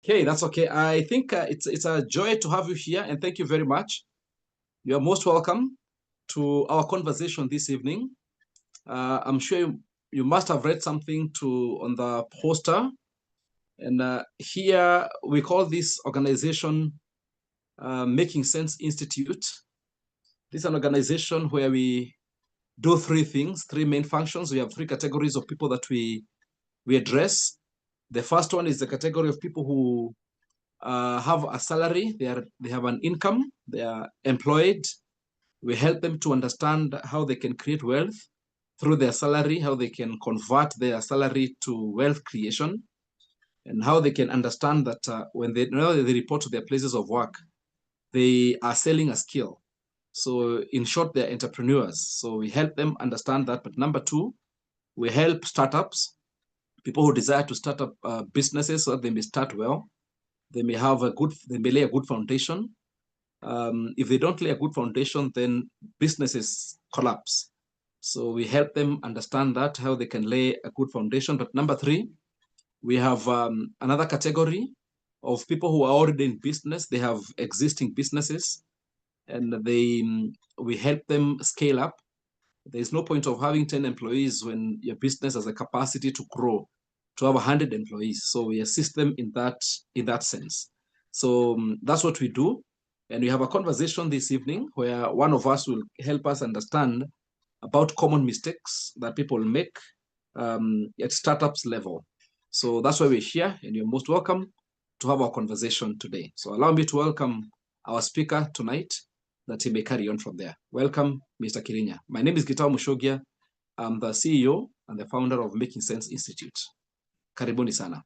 Okay, that's okay. I think it's a joy to have you here, and thank you very much. You are most welcome to our conversation this evening. I'm sure you must have read something on the poster, and here we call this organization Making Sense Institute. This is an organization where we do three things, three main functions. We have three categories of people that we address. The first one is the category of people who have a salary, they have an income, they are employed. We help them to understand how they can create wealth through their salary, how they can convert their salary to wealth creation, and how they can understand that when they report to their places of work, they are selling a skill. So in short, they're entrepreneurs. So we help them understand that. But number two, we help startups, people who desire to start up businesses so that they may start well. They may lay a good foundation. If they don't lay a good foundation, then businesses collapse. So we help them understand that, how they can lay a good foundation. But number three, we have another category of people who are already in business. They have existing businesses, and we help them scale up. There's no point of having 10 employees when your business has a capacity to grow to have 100 employees. So we assist them in that sense. So that's what we do. And we have a conversation this evening where one of us will help us understand about common mistakes that people make at startups level. So that's why we're here, and you're most welcome to have our conversation today. So allow me to welcome our speaker tonight, that he may carry on from there. Welcome, Mr. Kiriinya. My name is Gitau Mushogia. I'm the CEO and the founder of Making Sense Institute. Karibuni sana.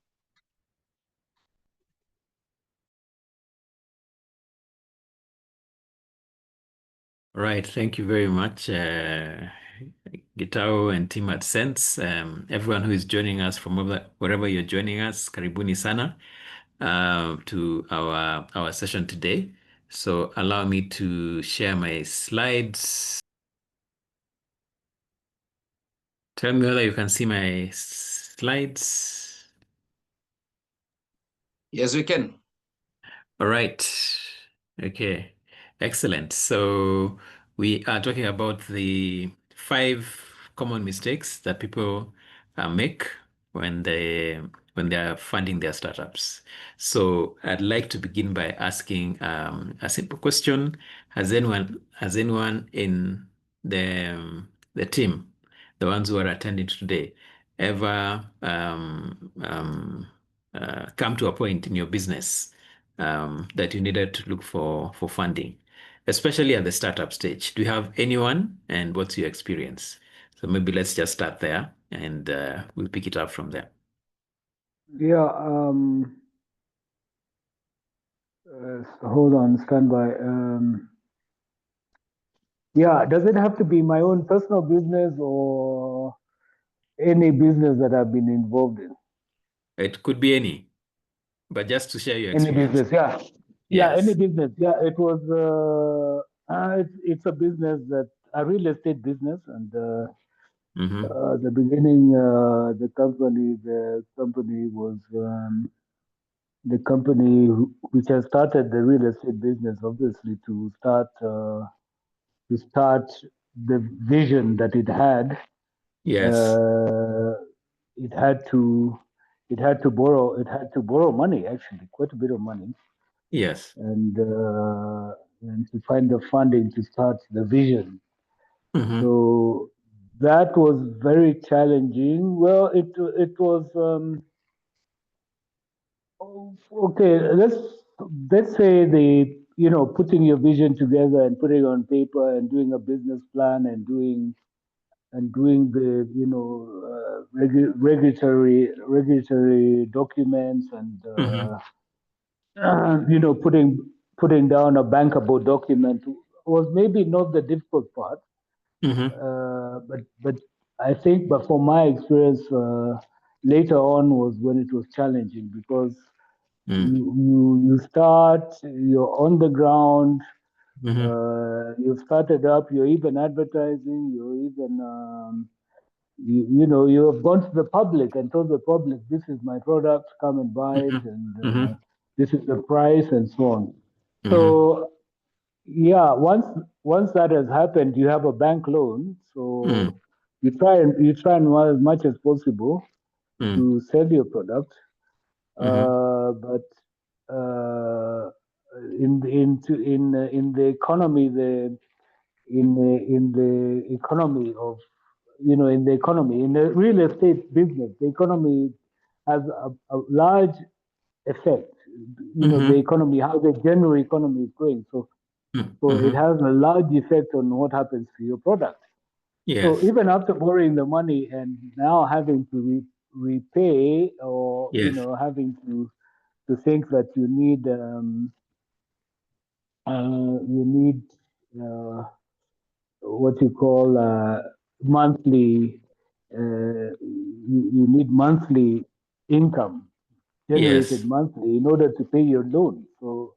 All right, thank you very much, Gitau and team at Sense. Everyone who is joining us from wherever you're joining us, karibuni sana to our session today. So allow me to share my slides. Tell me whether you can see my slides. Yes, we can. All right. Okay. Excellent. So we are talking about the 5 common mistakes that people make when they are funding their startups. So I'd like to begin by asking a simple question: Has anyone in the team, the ones who are attending today, ever come to a point in your business that you needed to look for funding, especially at the startup stage? Do you have anyone, and what's your experience? So maybe let's just start there, and we'll pick it up from there. Yeah. Hold on, stand by. Yeah, does it have to be my own personal business or any business that I've been involved in? It could be any, but just to share your Any experience. business, yeah. Yes. Yeah, any business. Yeah, it was. It's a business a real estate business, and the beginning, the company was the company which has started the real estate business, obviously to start the vision that it had. Yes. It had to borrow money, actually, quite a bit of money. Yes. And to find the funding to start the vision. So that was very challenging. Well, it was okay. Let's say putting your vision together and putting it on paper and doing a business plan and doing the regulatory documents and putting down a bankable document was maybe not the difficult part. But I think, but from my experience, later on was when it was challenging, because you start, you're on the ground, you've started up, you're even advertising, you're even you have gone to the public and told the public, this is my product, come and buy it. And this is the price, and so on. So yeah, once that has happened, you have a bank loan. So you try and as much as possible to sell your product, but in the economy, in the economy of in the economy, in the real estate business, the economy has a large effect. The economy, how the general economy is going. So it has a large effect on what happens to your product. So Yes. even after borrowing the money and now having to repay, or Yes. having to think that you need what you call monthly. You need monthly income generated Yes. monthly in order to pay your loan. So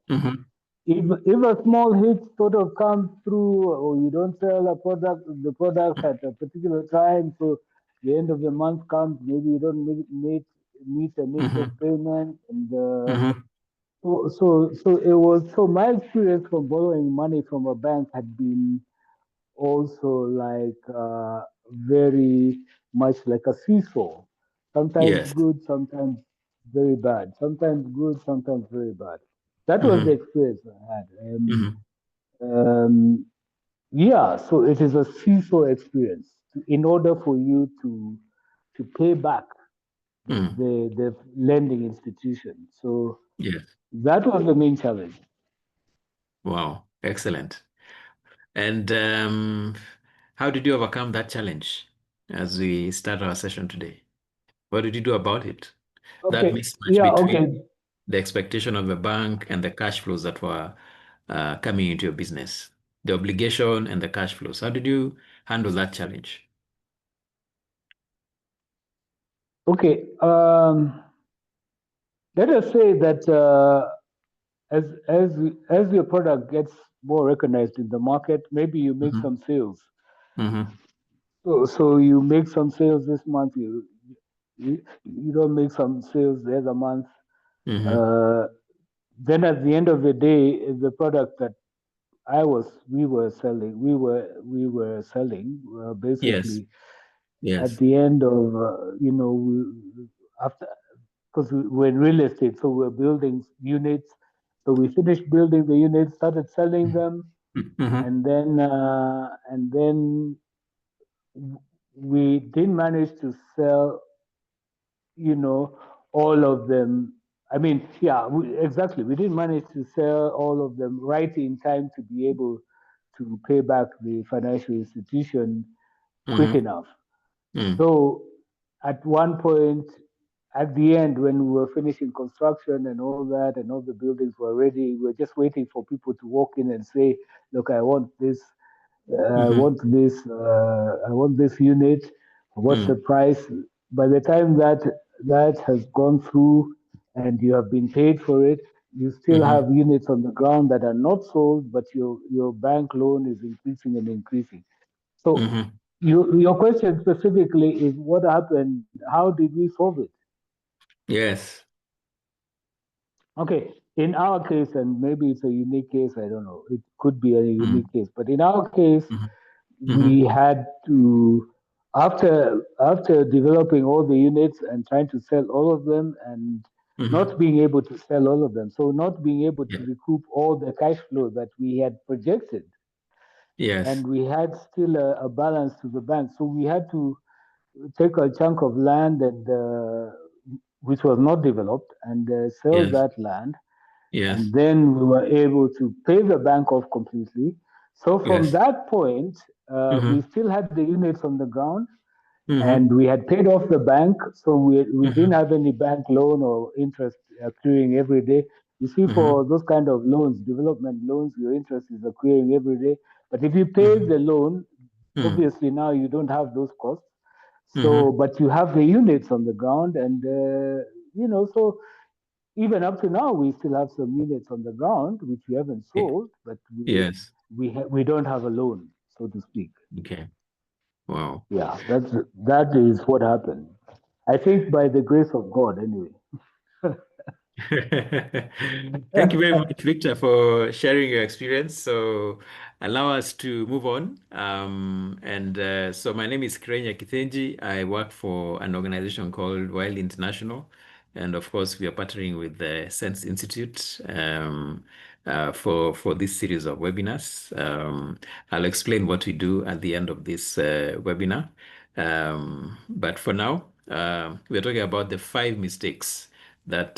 if a small hit sort of comes through, or you don't sell the product at a particular time, so the end of the month comes, maybe you don't meet an interest payment, and so my experience from borrowing money from a bank had been also like very much like a seesaw. Sometimes Yes. good, sometimes very bad. Sometimes good, sometimes very bad. That was the experience I had. Um, yeah, so it is a seesaw experience. In order for you to pay back the lending institution. So Yes. that was the main challenge. Wow. Excellent. And how did you overcome that challenge as we start our session today? What did you do about it? That Okay. mismatch Yeah. between Okay. the expectation of the bank and the cash flows that were coming into your business, the obligation and the cash flows. How did you handle that challenge? Okay. Let us say that as your product gets more recognized in the market, maybe you make some sales. So you make some sales this month. You don't make some sales the other month. Then at the end of the day, the product that we were selling, Yes. basically at Yes. the end of after, because we're in real estate, so we're building units. So we finished building the units, started selling them, and then we didn't manage to sell, all of them. I mean, yeah, exactly. We didn't manage to sell all of them right in time to be able to pay back the financial institution quick enough. So at one point, at the end, when we were finishing construction and all that, and all the buildings were ready, we were just waiting for people to walk in and say, "Look, I want this. I want this unit. What's the price?" By the time that has gone through and you have been paid for it, you still have units on the ground that are not sold, but your bank loan is increasing and increasing. So your question specifically is what happened? How did we solve it? Yes. Okay, in our case, and maybe it's a unique case, I don't know. It could be a unique case, but in our case, we had to, after developing all the units and trying to sell all of them, and not being able to sell all of them, so not being able to Yeah. recoup all the cash flow that we had projected, Yes. and we had still a balance to the bank, so we had to take a chunk of land and which was not developed, and sell Yes. that land, Yes. and then we were able to pay the bank off completely. So from Yes. that point, we still had the units on the ground, Mm-hmm. and we had paid off the bank, so we didn't have any bank loan or interest accruing every day. You see, for those kind of loans, development loans, your interest is accruing every day. But if you pay the loan, obviously now you don't have those costs. So, but you have the units on the ground, and so even up to now, we still have some units on the ground which we haven't sold, but Yes. we don't have a loan, so to speak. Okay. Wow. Yeah, that is what happened. I think by the grace of God, anyway. Thank you very much, Victor, for sharing your experience. So allow us to move on. So my name is Kiriinya Kithinji. I work for an organization called Wild International. And of course, we are partnering with the Sense Institute for this series of webinars. I'll explain what we do at the end of this webinar. But for now, we're talking about the 5 mistakes that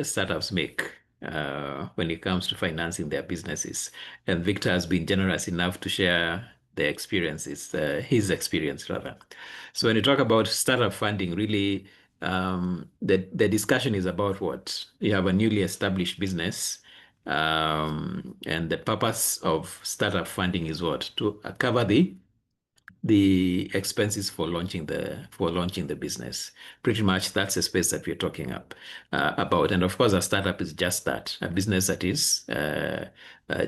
startups make when it comes to financing their businesses. And Victor has been generous enough to share the experiences, his experience rather. So when you talk about startup funding, really, the discussion is about what? You have a newly established business, and the purpose of startup funding is what? To cover the expenses for launching the business. Pretty much that's the space that we're talking about. And of course, a startup is just that, a business that is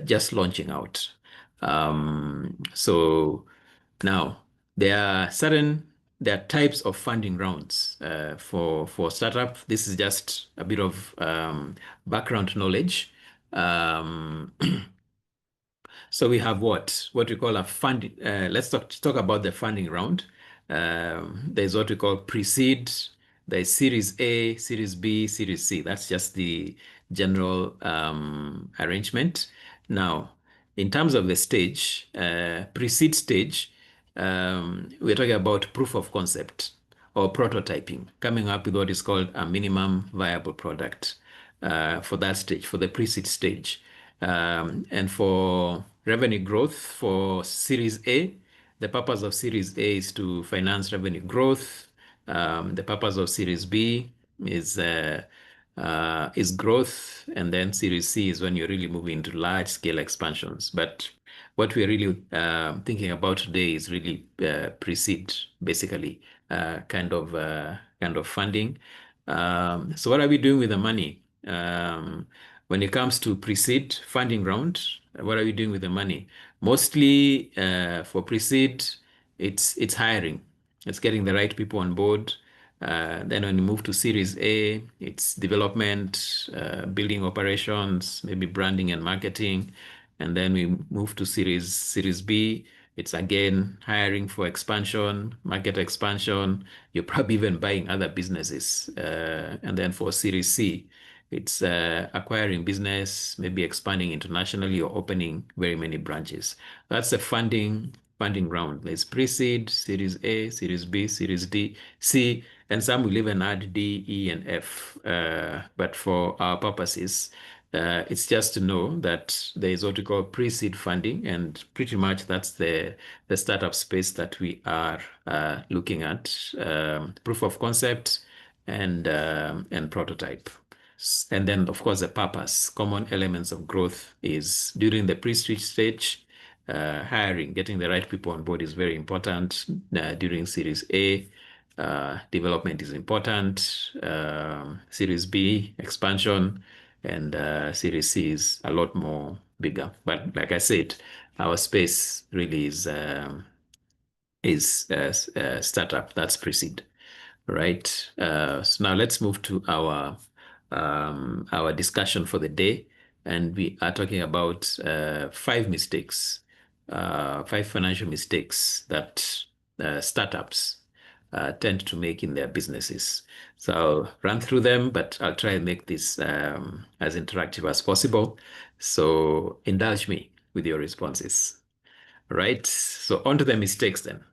just launching out. So now there are types of funding rounds for startup. This is just a bit of background knowledge. So we have what we call a funding. Let's talk about the funding round. There's what we call pre-seed. There's Series A, Series B, Series C. That's just the general arrangement. Now, in terms of the stage, pre-seed stage, we're talking about proof of concept or prototyping, coming up with what is called a minimum viable product for that stage, for the pre-seed stage. And for revenue growth for Series A, the purpose of Series A is to finance revenue growth. The purpose of Series B is growth, and then Series C is when you're really moving into large-scale expansions. But what we're really thinking about today is really pre-seed, basically, kind of funding. So what are we doing with the money? When it comes to pre-seed funding round, what are we doing with the money? Mostly for pre-seed, it's hiring. It's getting the right people on board. Then when you move to Series A, it's development, building operations, maybe branding and marketing. And then we move to Series B. It's again hiring for expansion, market expansion. You're probably even buying other businesses. And then for Series C, it's acquiring business, maybe expanding internationally or opening very many branches. That's the funding round. There's pre-seed, Series A, Series B, Series D, C, and some will even add D, E, and F. But for our purposes, it's just to know that there is what we call pre-seed funding, and pretty much that's the startup space that we are looking at, proof of concept and prototype. And then, of course, the purpose, common elements of growth is during the pre-seed stage, hiring, getting the right people on board is very important. During Series A, development is important. Series B, expansion, and Series C is a lot more bigger. But like I said, our space really is startup. That's pre-seed, right? So now let's move to our discussion for the day, and we are talking about 5 mistakes, 5 financial mistakes that startups tend to make in their businesses. So I'll run through them, but I'll try and make this as interactive as possible. So indulge me with your responses. Right? So on to the mistakes then.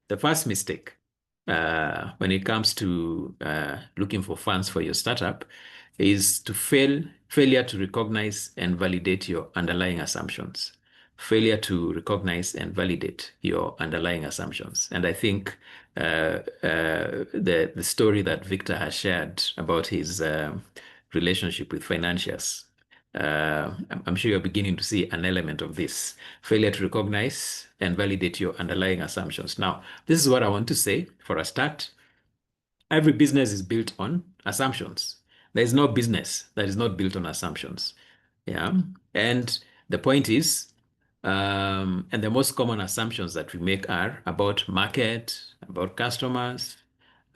The first mistake when it comes to looking for funds for your startup is failure to recognize and validate your underlying assumptions. Failure to recognize and validate your underlying assumptions. And I think the story that Victor has shared about his relationship with financiers, I'm sure you're beginning to see an element of this. Failure to recognize and validate your underlying assumptions. Now, this is what I want to say for a start. Every business is built on assumptions. There is no business that is not built on assumptions. Yeah. And the point is, and the most common assumptions that we make are about market, about customers,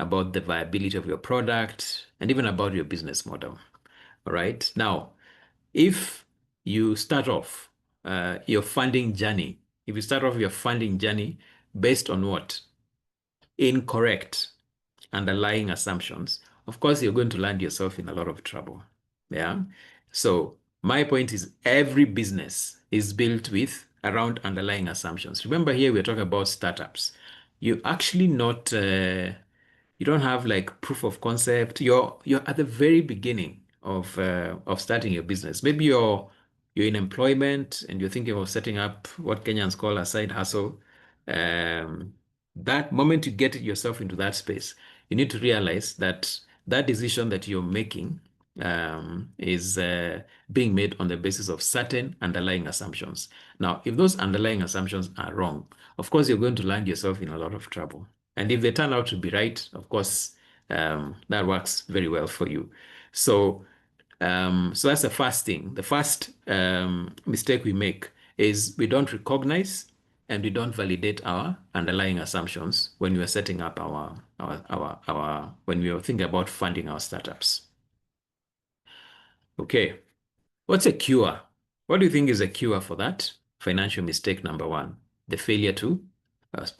about the viability of your product, and even about your business model. All right. Now, if you start off your funding journey, based on what? Incorrect underlying assumptions, of course, you're going to land yourself in a lot of trouble. Yeah. So my point is every business is built with around underlying assumptions. Remember here, we're talking about startups. You actually not, you don't have like proof of concept. You're at the very beginning of starting your business. Maybe you're in employment and you're thinking of setting up what Kenyans call a side hustle. That moment you get yourself into that space, you need to realize that that decision that you're making is being made on the basis of certain underlying assumptions. Now, if those underlying assumptions are wrong, of course, you're going to land yourself in a lot of trouble. And if they turn out to be right, of course, that works very well for you. So, so that's the first thing. The first mistake we make is we don't recognize and we don't validate our underlying assumptions when we are setting up when we are thinking about funding our startups. Okay, what's a cure? What do you think is a cure for that? Financial mistake number one, the failure to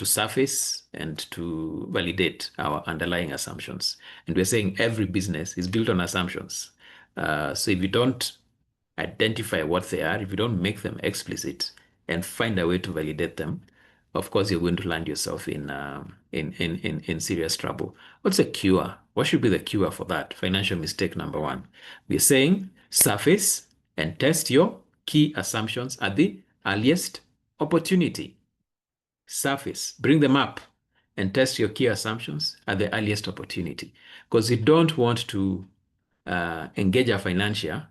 surface and to validate our underlying assumptions. And we're saying every business is built on assumptions. So if you don't identify what they are, if you don't make them explicit and find a way to validate them, of course, you're going to land yourself in serious trouble. What's a cure? What should be the cure for that? Financial mistake number one. We're saying surface and test your key assumptions at the earliest opportunity. Surface, bring them up and test your key assumptions at the earliest opportunity. Because you don't want to engage a financier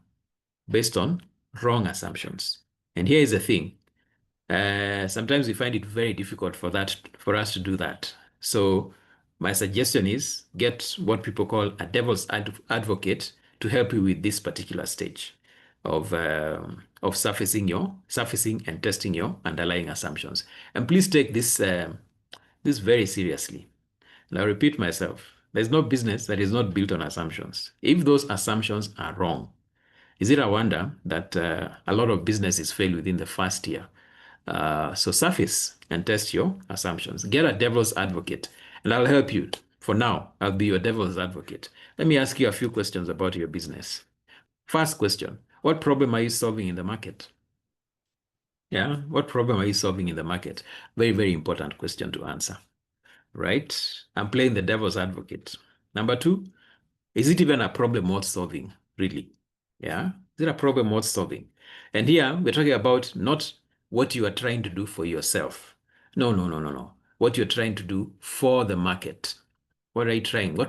based on wrong assumptions. And here is the thing. Sometimes we find it very difficult for us to do that. So my suggestion is get what people call a devil's advocate to help you with this particular stage of surfacing and testing your underlying assumptions. And please take this very seriously. And I'll repeat myself. There's no business that is not built on assumptions. If those assumptions are wrong, is it a wonder that a lot of businesses fail within the first year? So surface and test your assumptions. Get a devil's advocate, and I'll help you. For now, I'll be your devil's advocate. Let me ask you a few questions about your business. First question, what problem are you solving in the market? Yeah, what problem are you solving in the market? Very, very important question to answer, right? I'm playing the devil's advocate. Number two, is it even a problem worth solving, really? Yeah, is it a problem worth solving? And here we're talking about not what you are trying to do for yourself. No. What you're trying to do for the market. What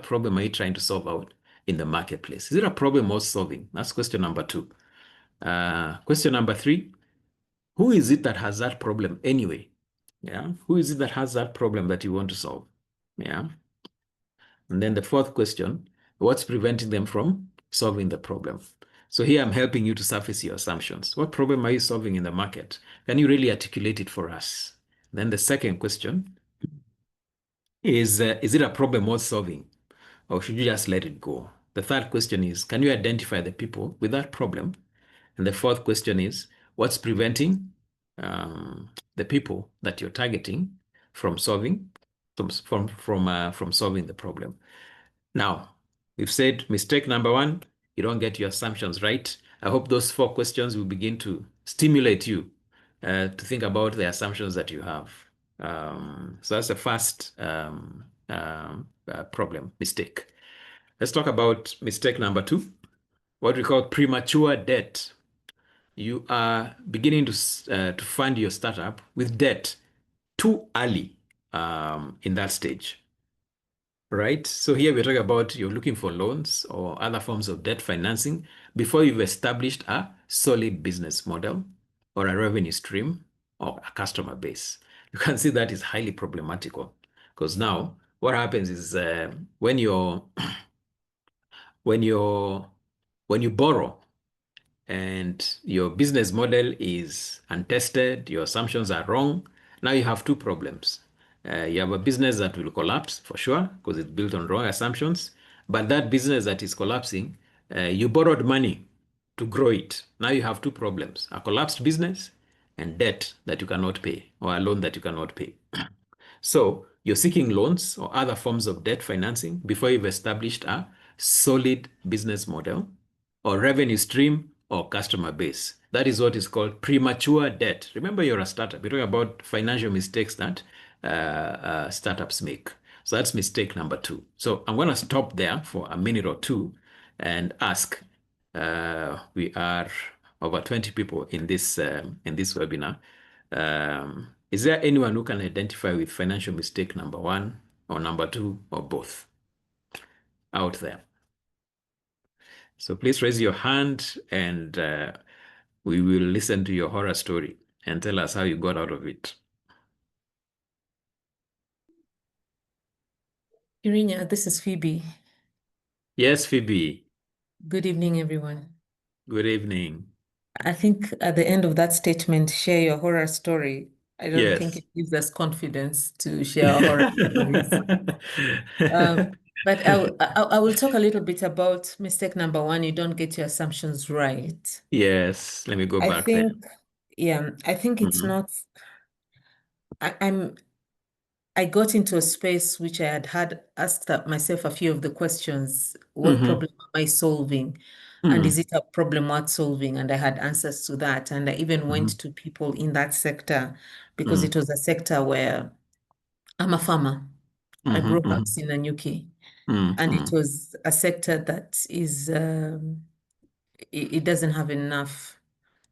problem are you trying to solve out in the marketplace? Is it a problem worth solving? That's question number two. Question number three, who is it that has that problem anyway? Yeah, who is it that has that problem that you want to solve? Yeah. And then the fourth question, what's preventing them from solving the problem? So here I'm helping you to surface your assumptions. What problem are you solving in the market? Can you really articulate it for us? Then the second question is it a problem worth solving, or should you just let it go? The third question is, can you identify the people with that problem? And the fourth question is, what's preventing the people that you're targeting from solving solving the problem? Now, we've said mistake number one, you don't get your assumptions right. I hope those 4 questions will begin to stimulate you to think about the assumptions that you have. So that's the first mistake. Let's talk about mistake number 2, what we call premature debt. You are beginning to fund your startup with debt too early in that stage. Right. So here we're talking about you're looking for loans or other forms of debt financing before you've established a solid business model or a revenue stream or a customer base. You can see that is highly problematical because now what happens is when you borrow and your business model is untested, your assumptions are wrong, now you have 2 problems. You have a business that will collapse for sure because it's built on wrong assumptions. But that business that is collapsing, you borrowed money to grow it. Now you have two problems: a collapsed business and debt that you cannot pay, or a loan that you cannot pay. So you're seeking loans or other forms of debt financing before you've established a solid business model or revenue stream or customer base. That is what is called premature debt. Remember, you're a startup. We're talking about financial mistakes that startups make. So that's mistake number 2. So I'm going to stop there for a minute or two and ask. We are over 20 people in this webinar. Is there anyone who can identify with financial mistake number 1 or number 2 or both out there? So please raise your hand and we will listen to your horror story and tell us how you got out of it. Kiriinya, this is Phoebe. Yes, Phoebe. Good evening, everyone. Good evening. I think at the end of that statement, share your horror story. I don't think it gives us confidence to share our horror stories. But I will talk a little bit about mistake number 1. You don't get your assumptions right. Yes, let me go back there. I think it's not. I got into a space which I had asked myself a few of the questions. What problem am I solving? And is it a problem worth solving? And I had answers to that. And I even went to people in that sector because it was a sector where I'm a farmer. I grew up in Nanyuki. And it was a sector that is, it doesn't have enough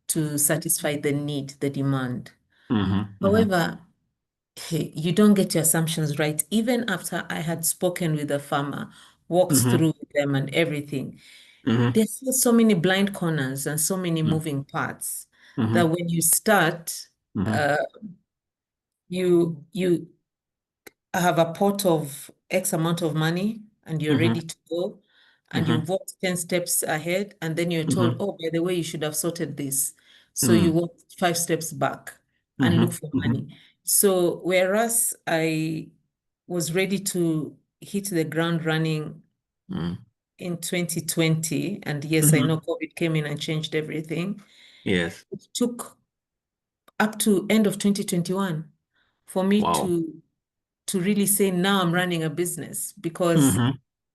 to satisfy the need, the demand. However, hey, you don't get your assumptions right. Even after I had spoken with the farmer, walked through with them and everything, there's still so many blind corners and so many moving parts that when you start, you have a pot of X amount of money and you're ready to go, and you've walked 10 steps ahead, and then you're told, oh, by the way, you should have sorted this. So you walk 5 steps back and look for money. So whereas I was ready to hit the ground running in 2020, and yes, I know COVID came in and changed everything. Yes. It took up to end of 2021 for me to really say, now I'm running a business because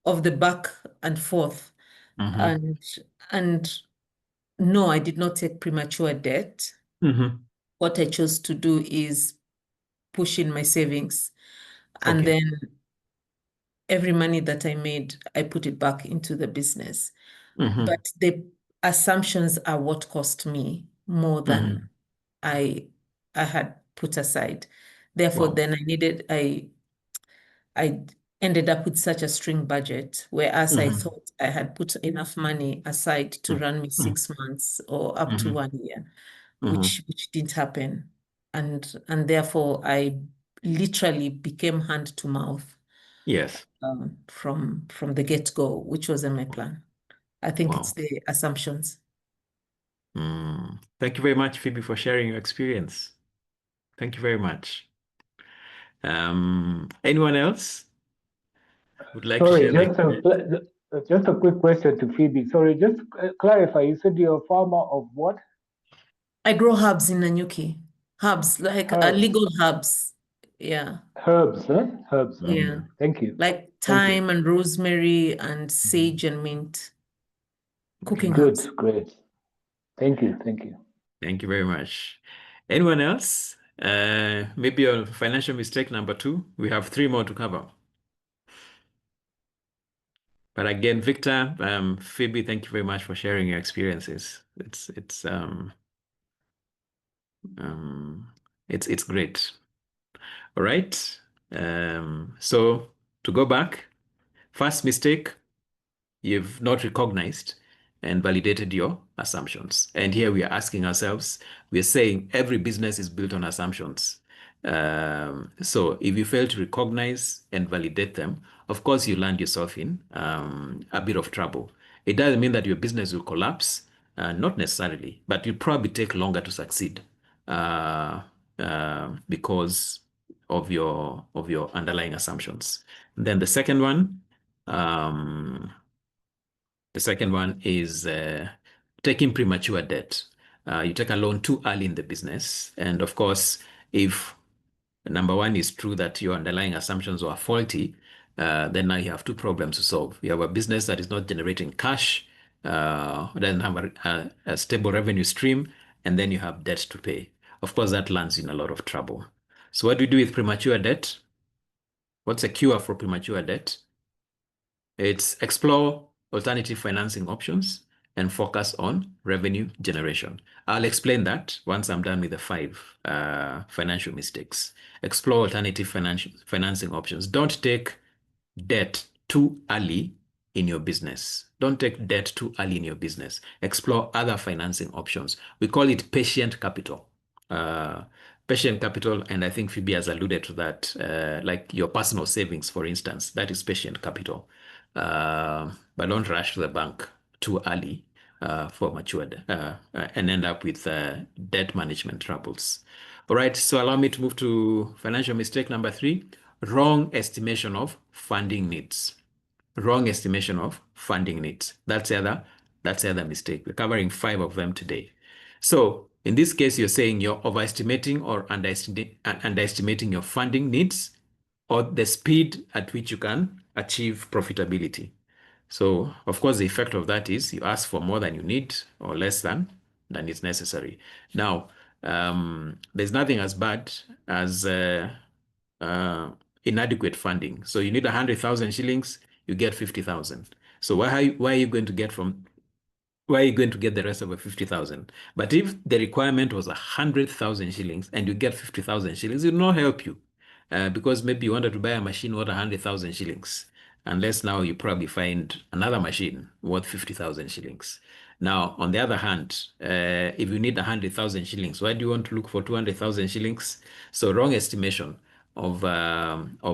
of the back and forth. And no, I did not take premature debt. What I chose to do is push in my savings. And then every money that I made, I put it back into the business. But the assumptions are what cost me more than I had put aside. Therefore, then I ended up with such a string budget, whereas I thought I had put enough money aside to run me 6 months or up to 1 year, which didn't happen. And therefore I literally became hand to mouth. Yes. From the get-go, which wasn't my plan. I think it's the assumptions. Thank you very much, Phoebe, for sharing your experience. Thank you very much. Anyone else would like to share? Just a quick question to Phoebe. Sorry, just clarify. You said you're a farmer of what? I grow herbs in Nanyuki. Herbs, like legal herbs. Yeah. Herbs, huh? Herbs. Yeah. Okay. Thank you. Like thyme and rosemary and sage and mint. Cooking herbs. Good, great. Thank you. Thank you. Thank you very much. Anyone else? Maybe a financial mistake number 2. We have 3 more to cover. But again, Victor, Phoebe, thank you very much for sharing your experiences. It's great. All right. So to go back, first mistake, you've not recognized and validated your assumptions. And here we are asking ourselves, we are saying every business is built on assumptions. So if you fail to recognize and validate them, of course, you land yourself in a bit of trouble. It doesn't mean that your business will collapse, not necessarily, but you'll probably take longer to succeed because of your underlying assumptions. And then the second one is taking premature debt. You take a loan too early in the business. And of course, if number one is true that your underlying assumptions were faulty, then now you have two problems to solve. You have a business that is not generating cash, doesn't have a stable revenue stream, and then you have debt to pay. Of course, that lands in a lot of trouble. So what do we do with premature debt? What's a cure for premature debt? It's explore alternative financing options and focus on revenue generation. I'll explain that once I'm done with the 5 financial mistakes. Explore alternative financing options. Don't take debt too early in your business. Don't take debt too early in your business. Explore other financing options. We call it patient capital. Patient capital, and I think Phoebe has alluded to that, like your personal savings, for instance, that is patient capital. But don't rush to the bank too early for matured and end up with debt management troubles. All right, so allow me to move to financial mistake number 3, wrong estimation of funding needs. Wrong estimation of funding needs. That's the other mistake. We're covering 5 of them today. So in this case, you're saying you're overestimating or underestimating your funding needs or the speed at which you can achieve profitability. So, of course, the effect of that is you ask for more than you need or less than is necessary. Now, there's nothing as bad as inadequate funding. So you need 100,000 shillings, you get 50,000. So why are you going to get the rest of the 50,000? But if the requirement was 100,000 shillings and you get 50,000 shillings, it will not help you because maybe you wanted to buy a machine worth 100,000 shillings. Unless now you probably find another machine worth 50,000 shillings. Now, on the other hand, if you need 100,000 shillings, why do you want to look for 200,000 shillings? So wrong estimation of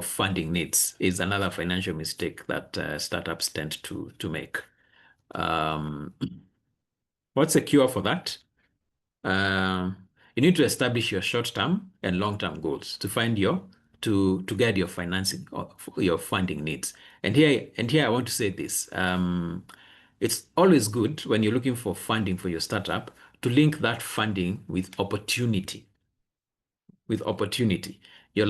funding needs is another financial mistake that startups tend to make. What's the cure for that? You need to establish your short-term and long-term goals to find to guide your financing or your funding needs. And here I want to say this. It's always good when you're looking for funding for your startup to link that funding with opportunity. You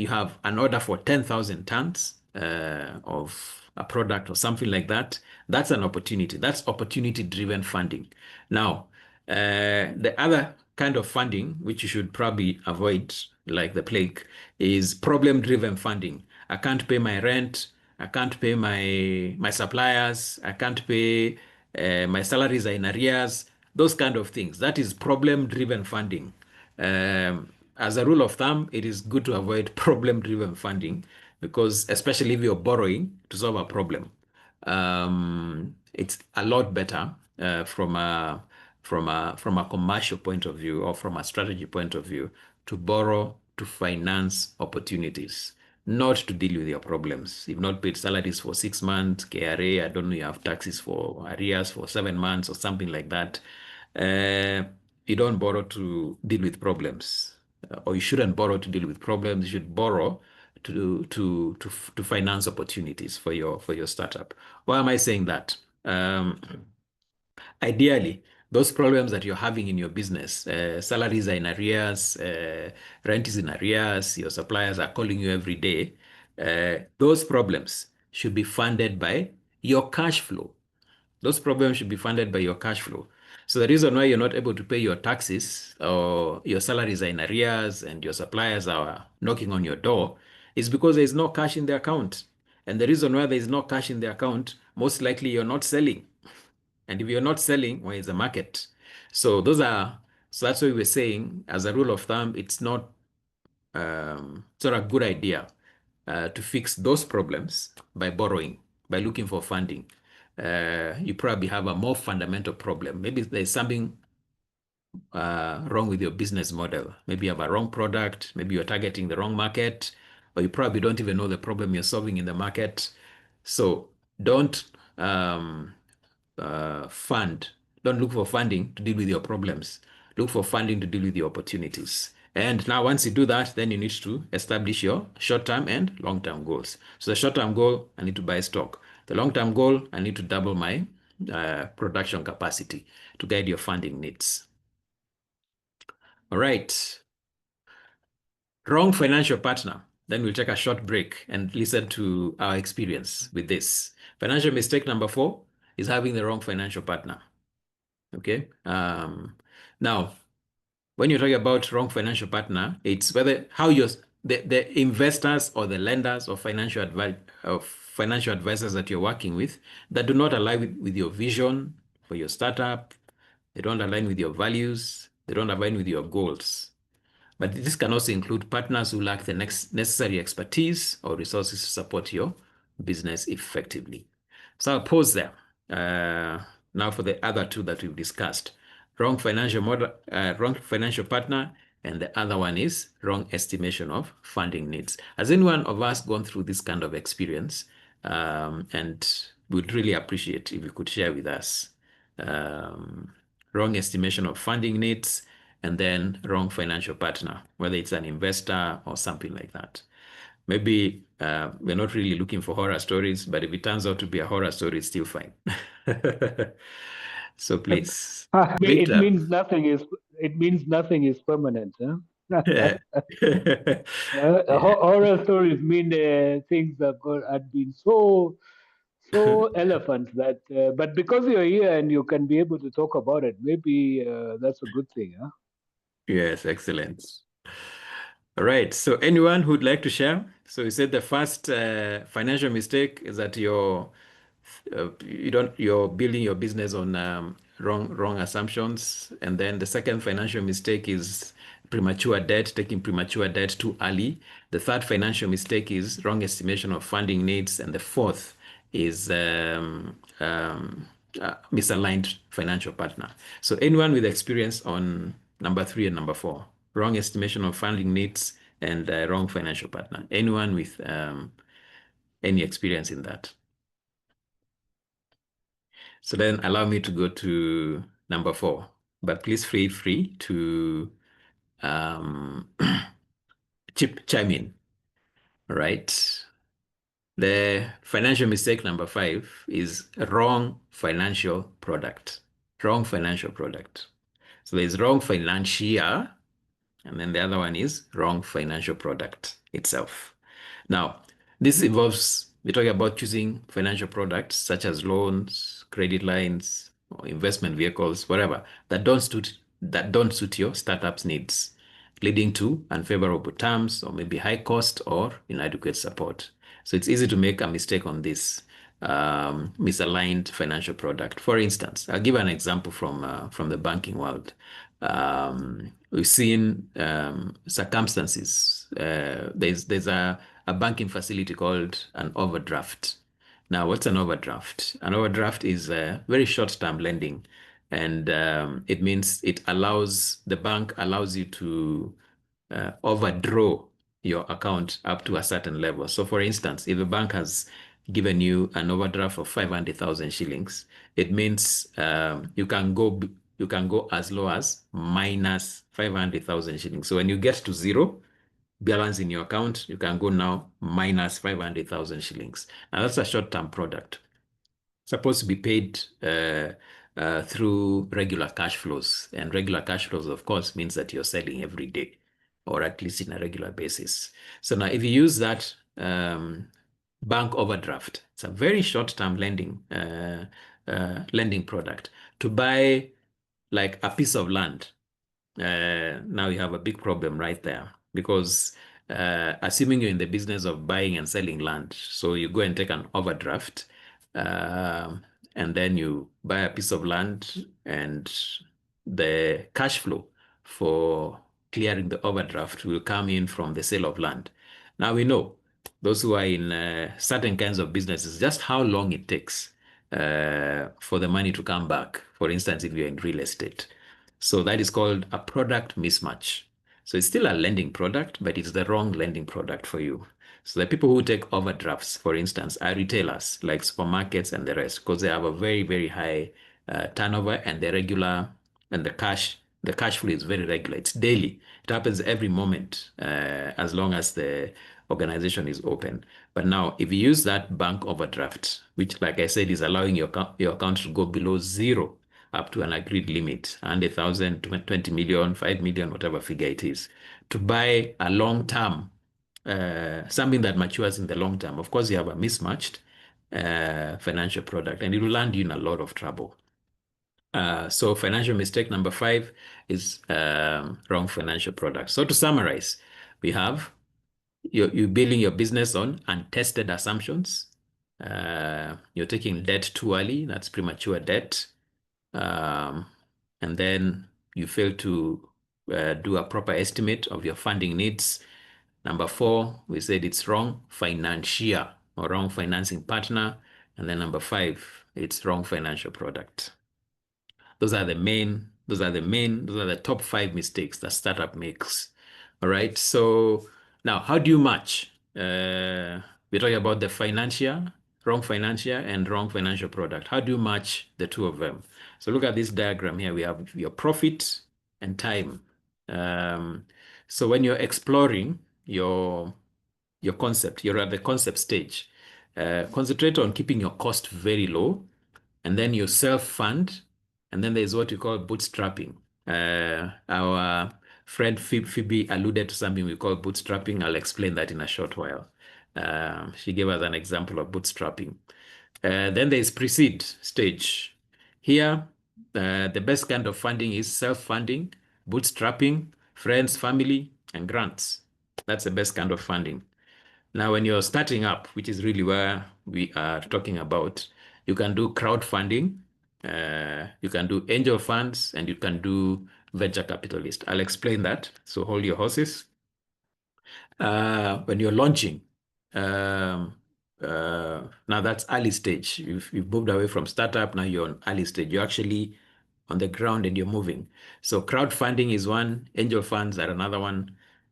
have an order for 10,000 tons of a product or something like that. That's an opportunity. That's opportunity-driven funding. Now, the other kind of funding, which you should probably avoid like the plague, is problem-driven funding. I can't pay my rent. I can't pay my suppliers. I can't pay my salaries are in arrears. Those kind of things. That is problem-driven funding. As a rule of thumb, it is good to avoid problem-driven funding because especially if you're borrowing to solve a problem, it's a lot better from a commercial point of view or from a strategy point of view to borrow to finance opportunities, not to deal with your problems. You've not paid salaries for 6 months, KRA, I don't know, you have taxes for arrears for 7 months or something like that. You don't borrow to deal with problems, or you shouldn't borrow to deal with problems. You should borrow to finance opportunities for your startup. Why am I saying that? Ideally, those problems that you're having in your business, salaries are in arrears, rent is in arrears, your suppliers are calling you every day, those problems should be funded by your cash flow. Those problems should be funded by your cash flow. So the reason why you're not able to pay your taxes or your salaries are in arrears and your suppliers are knocking on your door is because there is no cash in the account. And the reason why there is no cash in the account, most likely you're not selling. And if you're not selling, where is the market? So that's why we're saying, as a rule of thumb, it's not a good idea to fix those problems by borrowing, by looking for funding. You probably have a more fundamental problem. Maybe there's something wrong with your business model. Maybe you have a wrong product. Maybe you're targeting the wrong market, or you probably don't even know the problem you're solving in the market. So don't don't look for funding to deal with your problems. Look for funding to deal with your opportunities. And now once you do that, then you need to establish your short-term and long-term goals. So the short-term goal, I need to buy stock. The long-term goal, I need to double my production capacity to guide your funding needs. All right. Wrong financial partner. Then we'll take a short break and listen to our experience with this. Financial mistake number 4 is having the wrong financial partner. Okay. Now, when you're talking about wrong financial partner, it's whether how the investors or the lenders or financial advisors that you're working with that do not align with your vision for your startup. They don't align with your values. They don't align with your goals. But this can also include partners who lack the necessary expertise or resources to support your business effectively. So I'll pause there. Now for the other two that we've discussed. Wrong financial model, wrong financial partner, and the other one is wrong estimation of funding needs. Has anyone of us gone through this kind of experience? And we'd really appreciate if you could share with us. Wrong estimation of funding needs, and then wrong financial partner, whether it's an investor or something like that. Maybe we're not really looking for horror stories, but if it turns out to be a horror story, it's still fine. So please. It means nothing is permanent. Huh? Yeah. Horror stories mean things that had been so elephant that, but because you're here and you can be able to talk about it, maybe that's a good thing. Huh? Yes, excellent. All right. So anyone who'd like to share? So you said the first financial mistake is that you're building your business on wrong assumptions, and then the second financial mistake is premature debt, taking premature debt too early. The third financial mistake is wrong estimation of funding needs, and the fourth is misaligned financial partner. So anyone with experience on number 3 and number 4, wrong estimation of funding needs and wrong financial partner. Anyone with any experience in that? So then allow me to go to number 4, but please feel free to chime in. All right. The financial mistake number 5 is wrong financial product. Wrong financial product. So there's wrong financial, and then the other one is wrong financial product itself. Now, this involves, we're talking about choosing financial products such as loans, credit lines, or investment vehicles, whatever, that don't suit your startup's needs, leading to unfavorable terms or maybe high cost or inadequate support. So it's easy to make a mistake on this misaligned financial product. For instance, I'll give an example from the banking world. We've seen circumstances. There's a banking facility called an overdraft. Now, what's an overdraft? An overdraft is very short-term lending, and it means the bank allows you to overdraw your account up to a certain level. So for instance, if the bank has given you an overdraft of 500,000 shillings, it means you can go as low as minus 500,000 shillings. So when you get to zero balance in your account, you can go now minus 500,000 shillings. Now that's a short-term product. Supposed to be paid through regular cash flows. And regular cash flows, of course, means that you're selling every day, or at least in a regular basis. So now if you use that bank overdraft, it's a very short-term lending product to buy like a piece of land. Now you have a big problem right there, because assuming you're in the business of buying and selling land, so you go and take an overdraft, and then you buy a piece of land, and the cash flow for clearing the overdraft will come in from the sale of land. Now we know, those who are in certain kinds of businesses, just how long it takes for the money to come back. For instance, if you're in real estate. So that is called a product mismatch. So it's still a lending product, but it's the wrong lending product for you. So the people who take overdrafts, for instance, are retailers like supermarkets and the rest, because they have a very, very high turnover, and the cash The cash flow is very regular. It's daily. It happens every moment, as long as the organization is open. But now, if you use that bank overdraft, which, like I said, is allowing your account to go below zero up to an agreed limit, 100,000, 20 million, 5 million, whatever figure it is, to buy a long-term, something that matures in the long term. Of course, you have a mismatched financial product, and it will land you in a lot of trouble. So financial mistake number 5 is wrong financial product. So to summarize, we have you're building your business on untested assumptions. You're taking debt too early. That's premature debt. And then you fail to do a proper estimate of your funding needs. Number 4, we said it's wrong financier or wrong financing partner. And then number 5, it's wrong financial product. Those are the top 5 mistakes that startup makes. All right. So now, how do you match? We're talking about the wrong financier and wrong financial product. How do you match the two of them? So look at this diagram here. We have your profit and time. So when you're exploring your concept, you're at the concept stage. Concentrate on keeping your cost very low, and then you self-fund. And then there's what we call bootstrapping. Our friend Phoebe alluded to something we call bootstrapping. I'll explain that in a short while. She gave us an example of bootstrapping. Then there's pre-seed stage. Here, the best kind of funding is self-funding, bootstrapping, friends, family, and grants. That's the best kind of funding. Now, when you're starting up, which is really where we are talking about, you can do crowdfunding, you can do angel funds, and you can do venture capitalist. I'll explain that. So hold your horses. When you're launching, now that's early stage. You've moved away from startup. Now you're on early stage. You're actually on the ground and you're moving. So crowdfunding is one, angel funds are another one,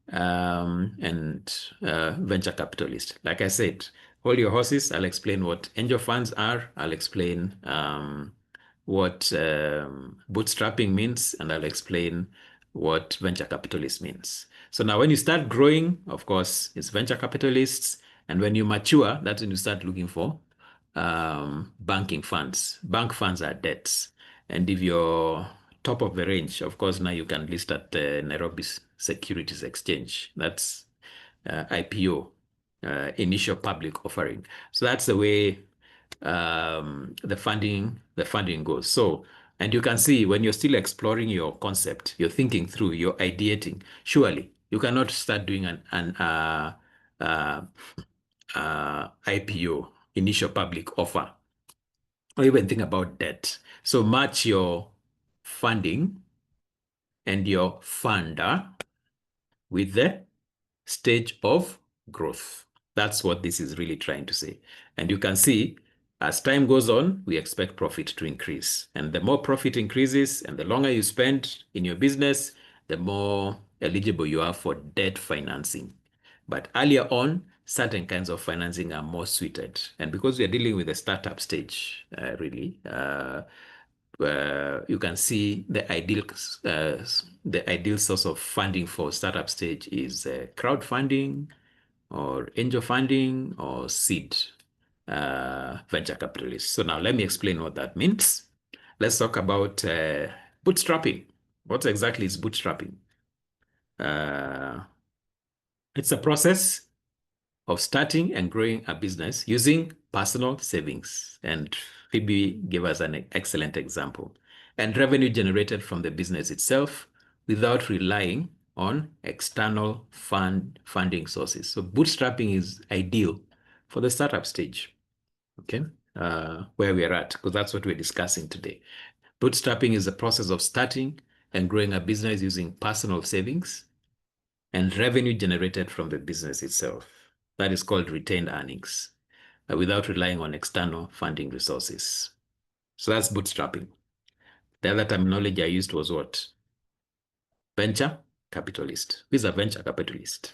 and venture capitalist. Like I said, hold your horses. I'll explain what angel funds are. I'll explain what bootstrapping means, and I'll explain what venture capitalist means. So now when you start growing, of course, it's venture capitalists. And when you mature, that's when you start looking for banking funds. Bank funds are debts. And if you're top of the range, of course, now you can list at the Nairobi Securities Exchange. That's IPO, initial public offering. So that's the way the funding goes. So, and you can see when you're still exploring your concept, you're thinking through, you're ideating. Surely you cannot start doing an IPO, initial public offer, or even think about debt. So match your funding and your funder with the stage of growth. That's what this is really trying to say. And you can see as time goes on, we expect profit to increase. And the more profit increases and the longer you spend in your business, the more eligible you are for debt financing. But earlier on, certain kinds of financing are more suited. And because we are dealing with the startup stage, really, you can see the ideal source of funding for startup stage is crowdfunding or angel funding or seed venture capitalists. So now let me explain what that means. Let's talk about bootstrapping. What exactly is bootstrapping? It's a process of starting and growing a business using personal savings. And Phoebe gave us an excellent example. And revenue generated from the business itself without relying on external funding sources. So bootstrapping is ideal for the startup stage, okay, where we are at, because that's what we're discussing today. Bootstrapping is the process of starting and growing a business using personal savings and revenue generated from the business itself. That is called retained earnings, without relying on external funding resources. So that's bootstrapping. The other terminology I used was what? Venture capitalist. Who is a venture capitalist,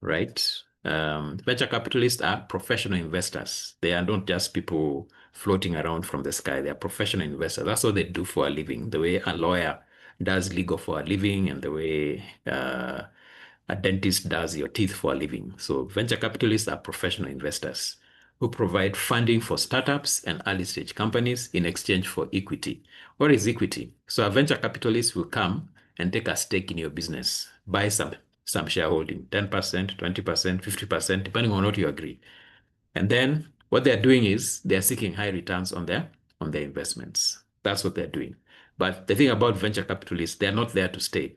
right? Venture capitalists are professional investors. They are not just people floating around from the sky. They are professional investors. That's what they do for a living. The way a lawyer does legal for a living and the way a dentist does your teeth for a living. So venture capitalists are professional investors who provide funding for startups and early stage companies in exchange for equity. What is equity? So a venture capitalist will come and take a stake in your business, buy some shareholding, 10%, 20%, 50%, depending on what you agree. And then what they're doing is they're seeking high returns on their investments. That's what they're doing. But the thing about venture capitalists, they're not there to stay.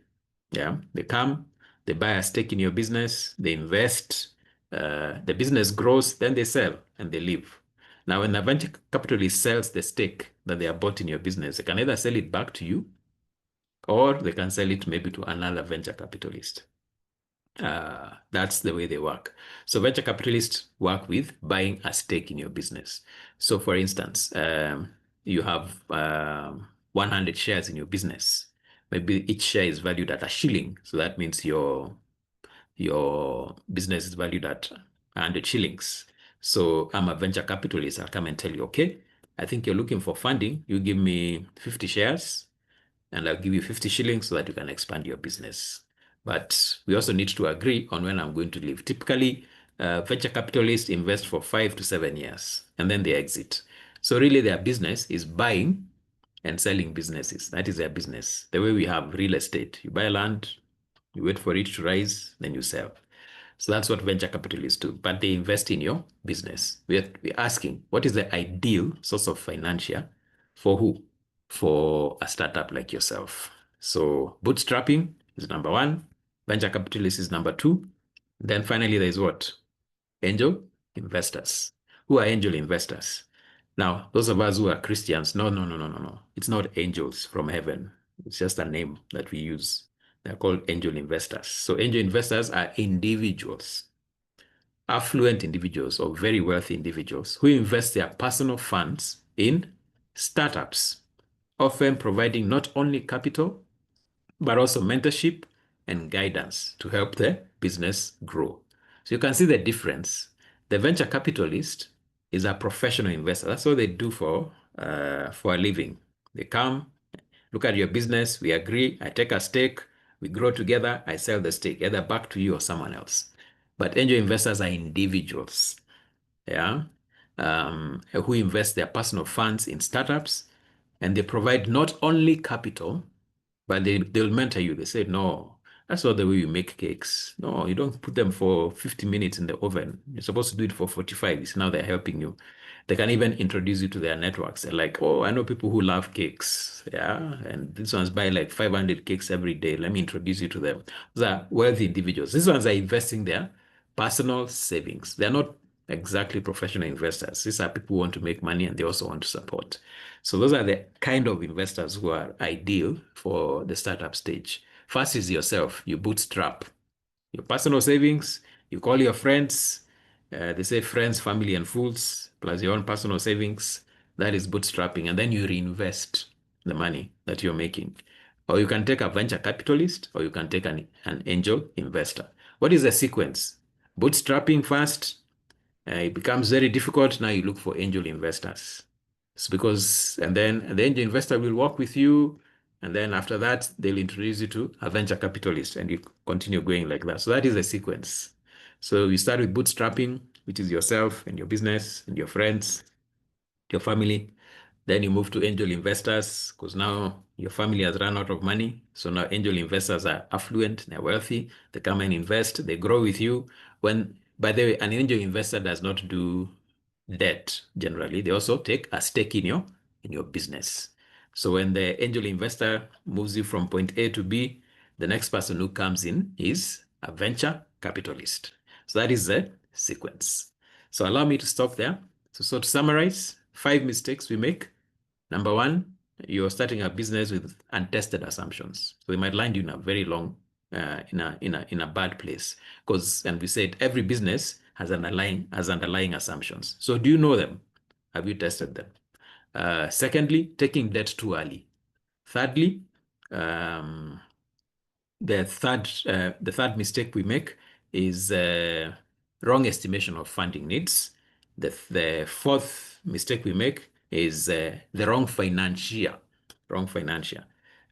Yeah, they come, they buy a stake in your business, they invest, the business grows, then they sell and they leave. Now, when a venture capitalist sells the stake that they have bought in your business, they can either sell it back to you or they can sell it maybe to another venture capitalist. That's the way they work. So venture capitalists work with buying a stake in your business. So for instance, you have 100 shares in your business. Maybe each share is valued at $1. So that means your business is valued at 100 shillings. So I'm a venture capitalist. I'll come and tell you, okay, I think you're looking for funding. You give me 50 shares and I'll give you 50 shillings so that you can expand your business. But we also need to agree on when I'm going to leave. Typically, venture capitalists invest for 5 to 7 years and then they exit. So really their business is buying and selling businesses. That is their business. The way we have real estate, you buy land, you wait for it to rise, then you sell. So that's what venture capitalists do, but they invest in your business. We're asking, what is the ideal source of financial for who? For a startup like yourself. So bootstrapping is number one, venture capitalist is number two. Then finally, there's what? Angel investors. Who are angel investors? Now, those of us who are Christians, no. It's not angels from heaven. It's just a name that we use. They're called angel investors. So angel investors are individuals, affluent individuals or very wealthy individuals who invest their personal funds in startups, often providing not only capital, but also mentorship and guidance to help the business grow. So you can see the difference. The venture capitalist is a professional investor. That's what they do for a living. They come, look at your business, we agree, I take a stake, we grow together, I sell the stake, either back to you or someone else. But angel investors are individuals, yeah, who invest their personal funds in startups, and they provide not only capital, but they'll mentor you. They say, no, that's not the way you make cakes. No, you don't put them for 50 minutes in the oven. You're supposed to do it for 45. It's now they're helping you. They can even introduce you to their networks. They're like, oh, I know people who love cakes. Yeah. And these ones buy like 500 cakes every day. Let me introduce you to them. Those are wealthy individuals. These ones are investing their personal savings. They're not exactly professional investors. These are people who want to make money and they also want to support. So those are the kind of investors who are ideal for the startup stage. First is yourself. You bootstrap your personal savings. You call your friends. They say friends, family, and fools, plus your own personal savings. That is bootstrapping. And then you reinvest the money that you're making. Or you can take a venture capitalist, or you can take an angel investor. What is the sequence? Bootstrapping first. It becomes very difficult. Now you look for angel investors. It's because, and then the angel investor will work with you. And then after that, they'll introduce you to a venture capitalist and you continue going like that. So that is the sequence. So you start with bootstrapping, which is yourself and your business and your friends, your family. Then you move to angel investors because now your family has run out of money. So now angel investors are affluent, they're wealthy, they come and invest, they grow with you. When, by the way, an angel investor does not do debt generally. They also take a stake in your business. So when the angel investor moves you from point A to B, the next person who comes in is a venture capitalist. So that is the sequence. So allow me to stop there. So to summarize, 5 mistakes we make. Number one, you're starting a business with untested assumptions. So they might land you in a very long, in a bad place. Because, and we said every business has underlying assumptions. So do you know them? Have you tested them? Secondly, taking debt too early. Thirdly, the third mistake we make is wrong estimation of funding needs. The fourth mistake we make is the wrong financial.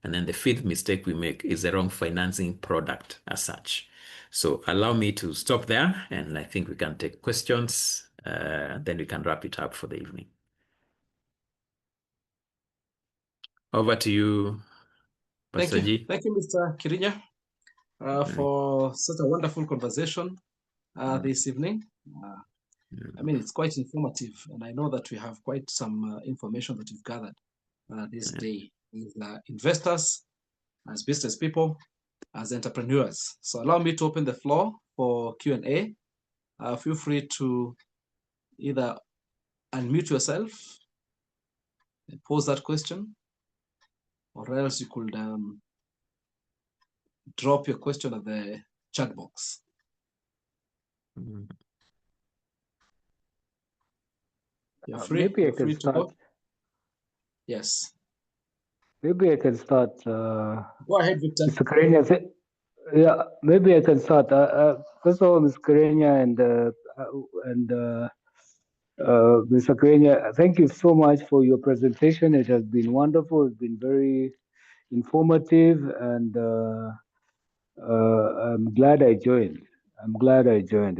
And then the fifth mistake we make is the wrong financing product as such. So allow me to stop there, and I think we can take questions. Then we can wrap it up for the evening. Over to you, Pastor G. Thank you, Mr. Kiriinya, for such a wonderful conversation this evening. I mean, it's quite informative, and I know that we have quite some information that you've gathered this day as investors, as business people, as entrepreneurs. So allow me to open the floor for Q&A. Feel free to either unmute yourself and pose that question, or else you could drop your question at the chat box. You're free. Maybe You're I can free to start. go. Yes. Maybe I can start. Go ahead, Victor. Mr. Kiriinya, yeah, maybe I can start. First of all, Mr. Kiriinya and Mr. Kiriinya, thank you so much for your presentation. It has been wonderful. It's been very informative, and I'm glad I joined.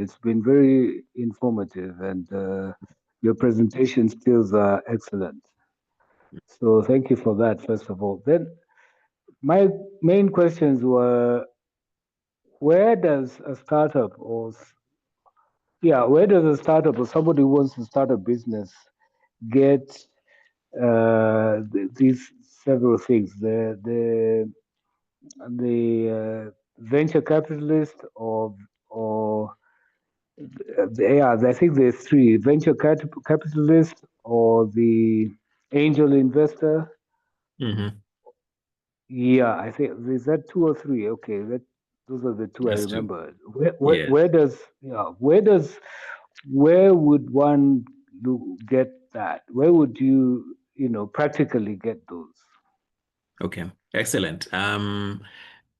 It's been very informative, and your presentation skills are excellent. So thank you for that, first of all. Then my main questions were, where does a startup or somebody who wants to start a business get these several things? The venture capitalist or I think there's three: venture capitalist or the angel investor. Yeah, I think is that two or three? Okay, those are the two That's I two. remember. Where would one get that? Where would you practically get those? Okay, excellent.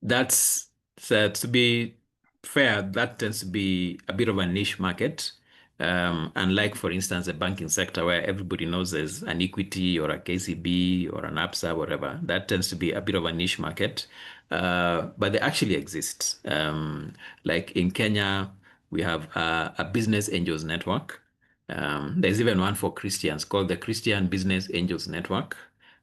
That's to be fair, that tends to be a bit of a niche market. Unlike, for instance, the banking sector where everybody knows there's an Equity or a KCB or an ABSA, whatever, that tends to be a bit of a niche market. But they actually exist. Like in Kenya, we have a Business Angels Network. There's even one for Christians called the Christian Business Angels Network,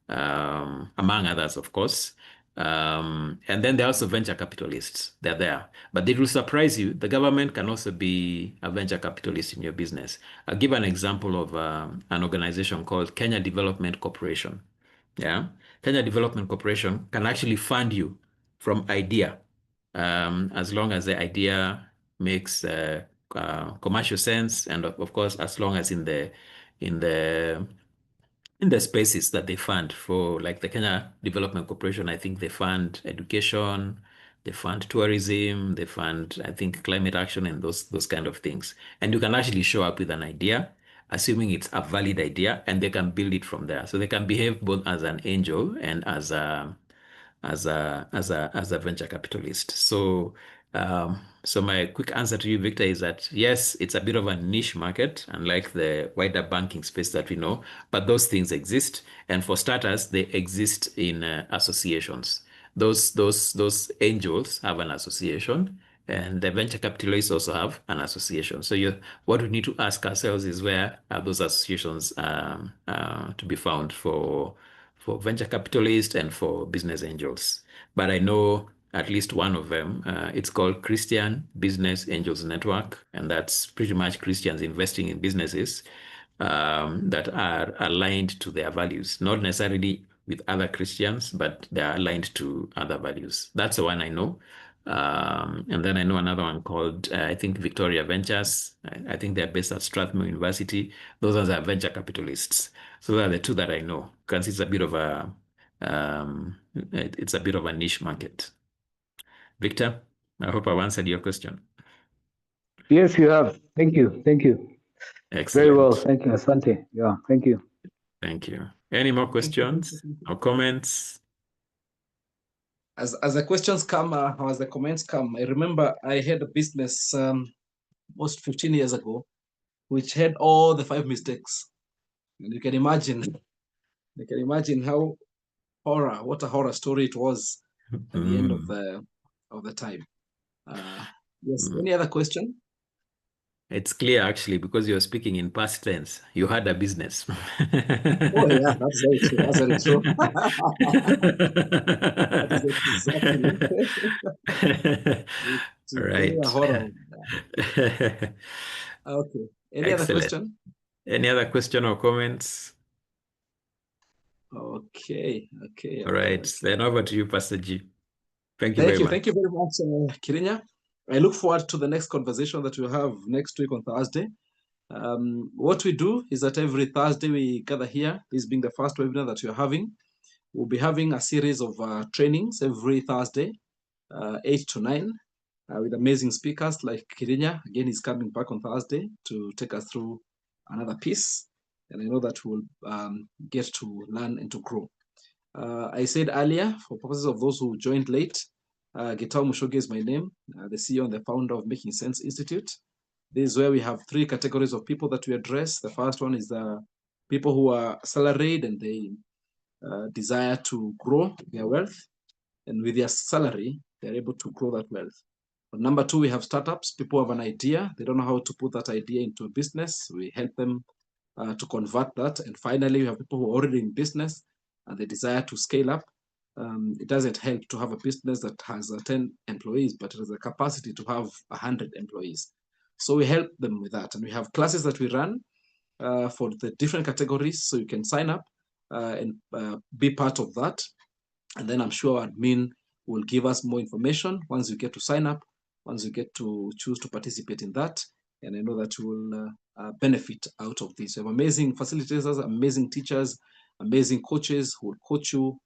among others, of course. And then there are also venture capitalists. They're there. But it will surprise you. The government can also be a venture capitalist in your business. I'll give an example of an organization called Kenya Development Corporation. Yeah. Kenya Development Corporation can actually fund you from idea, as long as the idea makes commercial sense, and of course, as long as in the spaces that they fund. For like the Kenya Development Corporation, I think they fund education, they fund tourism, they fund, I think, climate action and those kind of things. And you can actually show up with an idea, assuming it's a valid idea, and they can build it from there. So they can behave both as an angel and as a venture capitalist. So so my quick answer to you, Victor, is that yes, it's a bit of a niche market, unlike the wider banking space that we know, but those things exist. And for starters, they exist in associations. Those angels have an association, and the venture capitalists also have an association. So what we need to ask ourselves is, where are those associations to be found for venture capitalists and for business angels? But I know at least one of them. It's called Christian Business Angels Network, and that's pretty much Christians investing in businesses that are aligned to their values, not necessarily with other Christians, but they're aligned to other values. That's the one I know. And then I know another one called, I think, Victoria Ventures. I think they're based at Strathmore University. Those are venture capitalists. So those are the two that I know, because it's a bit of a niche market. Victor, I hope I've answered your question. Yes, you have. Thank you. Excellent. Very well. Thank you, Asante. Yeah, thank you. Thank you. Any more questions or comments? As the questions come, or as the comments come, I remember I had a business almost 15 years ago, which had all the 5 mistakes. And you can imagine how horror. What a horror story it was at the end of the time. Yes. Any other question? It's clear actually because you're speaking in past tense. You had a business. Oh yeah, that's very true. That's very true. That is exactly. It's really a Right. horror. Okay. Any other Excellent. question? Any other question or comments? Okay. All right. Then over to you, Pastor G. Thank you very much. Thank you very much, Kiriinya. I look forward to the next conversation that we'll have next week on Thursday. What we do is that every Thursday we gather here, this being the first webinar that you're having. We'll be having a series of trainings every Thursday, 8 to 9, with amazing speakers like Kiriinya. Again, he's coming back on Thursday to take us through another piece. And I know that we'll get to learn and to grow. I said earlier, for purposes of those who joined late, Gitao Mushoge is my name, the CEO and the founder of Making Sense Institute. This is where we have three categories of people that we address. The first one is the people who are salaried and they desire to grow their wealth. And with their salary, they're able to grow that wealth. But number two, we have startups. People have an idea. They don't know how to put that idea into a business. We help them to convert that. And finally, we have people who are already in business and they desire to scale up. It doesn't help to have a business that has 10 employees, but it has the capacity to have 100 employees. So we help them with that. And we have classes that we run for the different categories. So you can sign up and be part of that. And then I'm sure admin will give us more information once you get to sign up, once you get to choose to participate in that. And I know that you will benefit out of this. We have amazing facilitators, amazing teachers, amazing coaches who will coach you,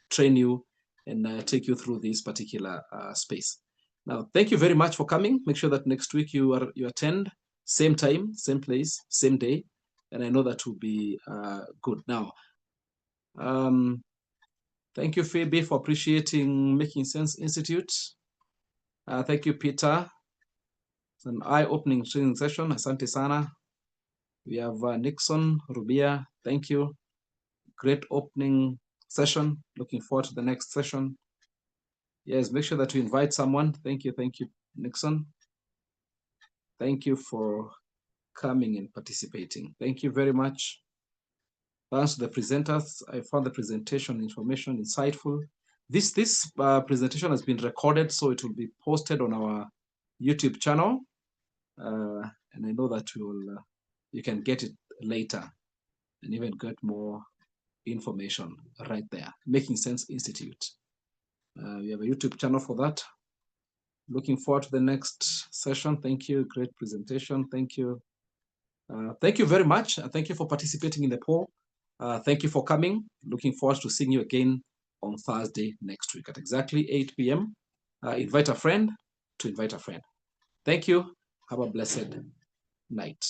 train you, and take you through this particular space. Now, thank you very much for coming. Make sure that next week you attend, same time, same place, same day. And I know that will be good. Now, thank you, Phoebe, for appreciating Making Sense Institute. Thank you, Peter. It's an eye-opening training session. Asante sana. We have Nixon, Rubia. Thank you. Great opening session. Looking forward to the next session. Yes, make sure that you invite someone. Thank you, Nixon. Thank you for coming and participating. Thank you very much. Thanks to the presenters. I found the presentation information insightful. This presentation has been recorded, so it will be posted on our YouTube channel. And I know that you can get it later and even get more information right there. Making Sense Institute. We have a YouTube channel for that. Looking forward to the next session. Thank you. Great presentation. Thank you. Thank you very much. Thank you for participating in the poll. Thank you for coming. Looking forward to seeing you again on Thursday next week at exactly 8 p.m. Invite a friend to invite a friend. Thank you. Have a blessed night.